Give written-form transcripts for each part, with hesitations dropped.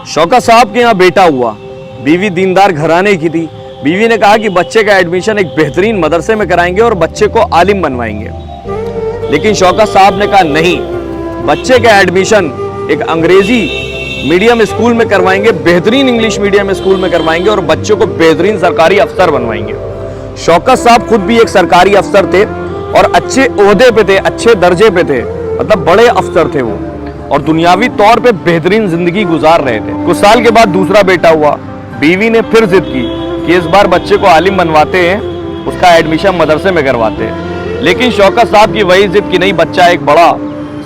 शौकत साहब के यहाँ बेटा हुआ, बीवी दीनदार घराने की थी। बीवी ने कहा कि बच्चे का एडमिशन एक बेहतरीन मदरसे में कराएंगे और बच्चे को आलिम बनवाएंगे। लेकिन शौकत साहब ने कहा नहीं, बच्चे का एडमिशन एक अंग्रेजी मीडियम स्कूल में करवाएंगे, बेहतरीन इंग्लिश मीडियम स्कूल में करवाएंगे और बच्चों को बेहतरीन सरकारी अफसर बनवाएंगे। शौकत साहब खुद भी एक सरकारी अफसर थे और अच्छे ओहदे पे थे, अच्छे दर्जे पे थे, मतलब बड़े अफसर थे वो, और दुनियावी तौर पे बेहतरीन जिंदगी गुजार रहे थे। कुछ साल के बाद दूसरा बेटा हुआ। बीवी ने फिर जिद की कि इस बार बच्चे को आलिम बनवाते हैं, उसका एडमिशन मदरसे में करवाते हैं। लेकिन शौकत साहब की वही जिद कि नहीं, बच्चा एक बड़ा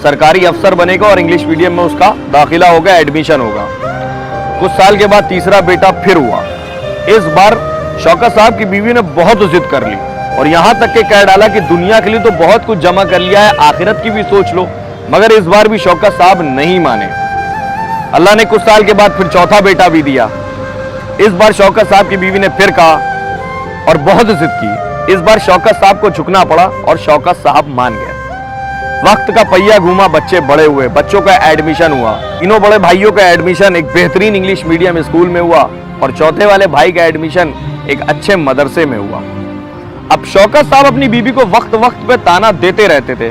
सरकारी अफसर बनेगा और इंग्लिश मीडियम में उसका दाखिला होगा, एडमिशन होगा। कुछ साल के बाद तीसरा बेटा फिर हुआ। इस बार शौकत साहब की बीवी ने बहुत जिद कर ली और यहां तक के कह डाला कि दुनिया के लिए तो बहुत कुछ जमा कर लिया है, आखिरत की भी सोच लो। मगर इस बार भी शौकत साहब नहीं माने। अल्लाह ने कुछ साल के बाद फिर चौथा बेटा भी दिया। इस बार शौकत साहब की बीवी ने फिर कहा और बहुत जिद की। इस बार शौकत साहब को झुकना पड़ा और शौकत साहब मान गए। वक्त का पहिया घूमा, बच्चे बड़े हुए, बच्चों का एडमिशन हुआ। तीनों बड़े भाइयों का एडमिशन एक बेहतरीन इंग्लिश मीडियम स्कूल में हुआ और चौथे वाले भाई का एडमिशन एक अच्छे मदरसे में हुआ। अब शौकत साहब अपनी बीवी को वक्त वक्त पे ताना देते रहते थे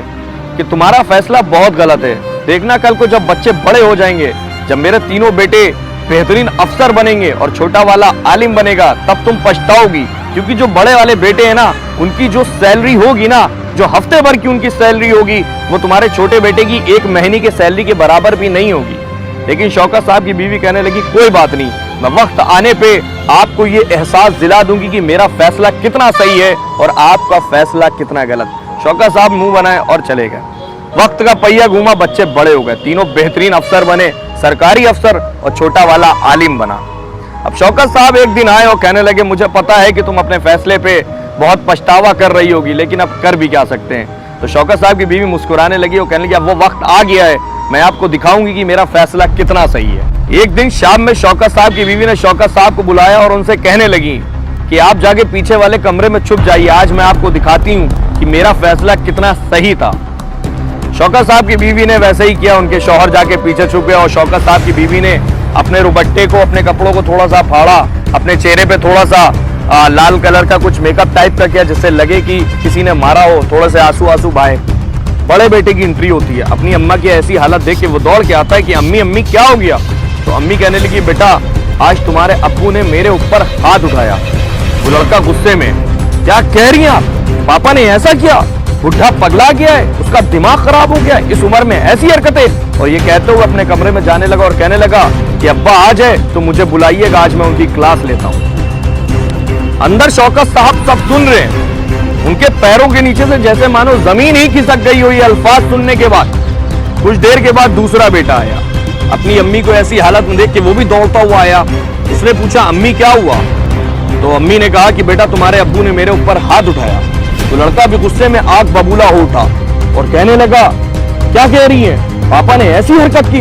कि तुम्हारा फैसला बहुत गलत है, देखना कल को जब बच्चे बड़े हो जाएंगे, जब मेरे तीनों बेटे बेहतरीन अफसर बनेंगे और छोटा वाला आलिम बनेगा, तब तुम पछताओगी। क्योंकि जो बड़े वाले बेटे हैं ना, उनकी जो सैलरी होगी ना, जो हफ्ते भर की उनकी सैलरी होगी, वो तुम्हारे छोटे बेटे की एक महीने की सैलरी के बराबर भी नहीं होगी। लेकिन शौकत साहब की बीवी कहने लगी कोई बात नहीं, मैं वक्त आने पे आपको ये एहसास दिला दूंगी कि मेरा फैसला कितना सही है और आपका फैसला कितना गलत। शौकत साहब मुंह बनाए और चले गए। वक्त का पहिया घूमा, बच्चे बड़े हो गए, तीनों बेहतरीन अफसर बने, सरकारी अफसर, और छोटा वाला आलिम बना। अब शौकत साहब एक दिन आए और कहने लगे मुझे पता है कि तुम अपने फैसले पे बहुत पछतावा कर रही होगी, लेकिन अब कर भी क्या सकते हैं। तो शौकत साहब की बीवी मुस्कुराने लगी और कहने लगी अब वो वक्त आ गया है, मैं आपको दिखाऊंगी कि मेरा फैसला कितना सही है। एक दिन शाम में शौकत साहब की बीवी ने शौकत साहब को बुलाया और उनसे कहने लगी कि आप जाके पीछे वाले कमरे में छुप जाइए, आज मैं आपको दिखाती हूँ कि मेरा फैसला कितना सही था। शौकत साहब की बीवी ने वैसे ही किया, उनके शौहर जाके पीछे छुप गए और शौकत साहब की बीवी ने अपने रुबट्टे को, अपने कपड़ों को थोड़ा सा फाड़ा, अपने चेहरे पे थोड़ा सा लाल कलर का कुछ मेकअप टाइप का किया जिससे लगे कि किसी ने मारा हो, थोड़े से आंसू आंसू बहाए। बड़े बेटे की एंट्री होती है। अपनी अम्मा की ऐसी हालत देख के वो दौड़ के आता है कि अम्मी अम्मी क्या हो गया। तो अम्मी कहने लगी बेटा आज तुम्हारे अब्बू ने मेरे ऊपर हाथ उठाया। वो लड़का गुस्से में, क्या कह रही हैं आप, पापा ने ऐसा किया, बुढ़ा पगला गया है, उसका दिमाग खराब हो गया है, इस उम्र में ऐसी हरकतें। और ये कहते हुए अपने कमरे में जाने लगा और कहने लगा कि अब्बा आ जाए तो मुझे बुलाइएगा, आज मैं उनकी क्लास लेता हूँ। अंदर शौकत साहब सब सुन रहे हैं, उनके पैरों के नीचे से जैसे मानो जमीन ही खिसक गई हो ये अल्फाज सुनने के बाद। कुछ देर के बाद दूसरा बेटा आया, अपनी अम्मी को ऐसी हालत में देख के वो भी दौड़ता हुआ आया। उसने पूछा अम्मी क्या हुआ। तो अम्मी ने कहा कि बेटा तुम्हारे अब्बू ने मेरे ऊपर हाथ उठाया। तो लड़का भी गुस्से में आग बबूला हो उठा और कहने लगा क्या कह रही है, पापा ने ऐसी हरकत की,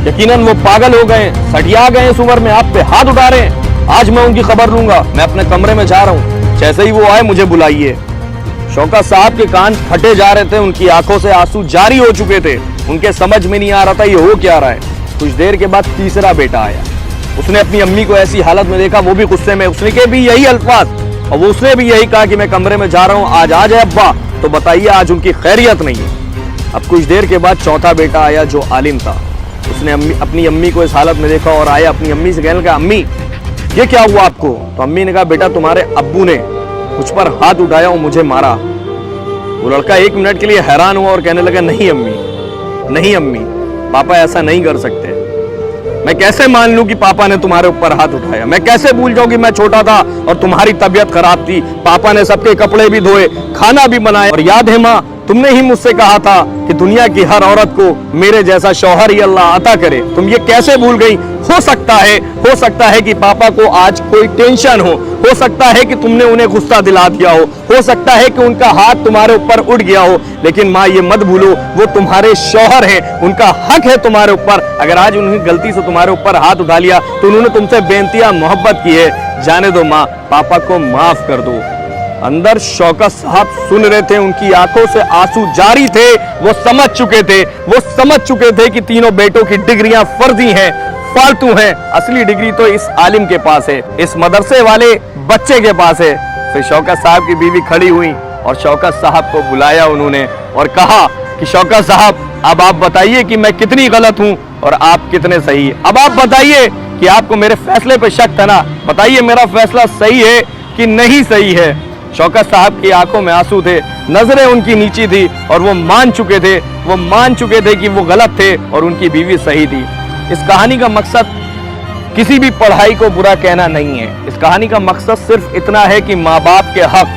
यकीनन वो पागल हो गए, सटिया गए इस उम्र में, आप पे हाथ उठा रहे हैं, आज मैं उनकी खबर लूंगा, मैं अपने कमरे में जा रहा हूँ, जैसे ही वो आए मुझे बुलाइए। शौकत साहब के कान फटे जा रहे थे, उनकी आंखों से आंसू जारी हो चुके थे, उनके समझ में नहीं आ रहा था ये हो क्या रहा है। कुछ देर के बाद तीसरा बेटा आया, उसने अपनी अम्मी को ऐसी हालत में देखा, वो भी गुस्से में, उसने के भी यही अल्फाज और वो उसने भी यही कहा कि मैं कमरे में जा रहा हूँ, आज आ जाए अब्बा तो बताइए आज उनकी खैरियत नहीं है। अब कुछ देर के बाद चौथा बेटा आया जो आलिम था, उसने अपनी अम्मी को इस हालत में देखा और आया अपनी अम्मी से कहने लगा अम्मी ये क्या हुआ आपको। तो अम्मी ने कहा बेटा तुम्हारे अब्बू ने मुझ पर हाथ उठाया और मुझे मारा। वो लड़का एक मिनट के लिए हैरान हुआ और कहने लगा नहीं अम्मी, नहीं अम्मी, पापा ऐसा नहीं कर सकते, मैं कैसे मान लूं कि पापा ने तुम्हारे ऊपर हाथ उठाया, मैं कैसे भूल जाऊं कि मैं छोटा था और तुम्हारी तबीयत खराब थी, पापा ने सबके कपड़े भी धोए, खाना भी बनाया, और याद है माँ तुमने ही मुझसे कहा था कि दुनिया की हर औरत को मेरे जैसा शौहर ही अल्लाह अता करे, तुम ये कैसे भूल गई। हो सकता है कि पापा को आज कोई टेंशन हो सकता है कि तुमने उन्हें गुस्सा दिला दिया हो सकता है कि उनका हाथ तुम्हारे ऊपर उठ गया हो, लेकिन माँ ये मत भूलो वो तुम्हारे शौहर हैं, उनका हक है तुम्हारे ऊपर। अगर आज उन्होंने गलती से तुम्हारे ऊपर हाथ उठा लिया तो उन्होंने तुमसे बेनतिया मोहब्बत की है, जाने दो माँ, पापा को माफ कर दो। अंदर शौकत साहब सुन रहे थे, उनकी आंखों से आंसू जारी थे, वो समझ चुके थे कि तीनों बेटों की डिग्रियां फर्जी हैं, फालतू हैं, असली डिग्री तो इस आलिम के पास है, इस मदरसे वाले बच्चे के पास है। फिर शौकत साहब की बीवी खड़ी हुई और शौकत साहब को बुलाया उन्होंने और कहा कि शौकत साहब अब आप बताइए कि मैं कितनी गलत हूं और आप कितने सही। अब आप बताइए कि आपको मेरे फैसले पे शक था ना, बताइए मेरा फैसला सही है कि नहीं सही है। शौकत साहब की आंखों में आंसू थे, नजरें उनकी नीची थी और वो मान चुके थे कि वो गलत थे और उनकी बीवी सही थी। इस कहानी का मकसद किसी भी पढ़ाई को बुरा कहना नहीं है। इस कहानी का मकसद सिर्फ इतना है कि माँ बाप के हक,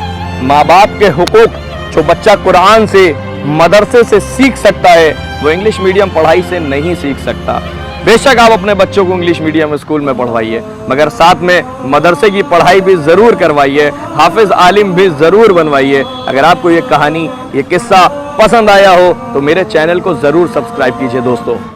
माँ बाप के हुकूक जो बच्चा कुरान से, मदरसे से सीख सकता है, वो इंग्लिश मीडियम पढ़ाई से नहीं सीख सकता। बेशक आप अपने बच्चों को इंग्लिश मीडियम स्कूल में पढ़वाइए, मगर साथ में मदरसे की पढ़ाई भी ज़रूर करवाइए, हाफिज आलिम भी ज़रूर बनवाइए। अगर आपको ये कहानी, ये किस्सा पसंद आया हो तो मेरे चैनल को ज़रूर सब्सक्राइब कीजिए दोस्तों।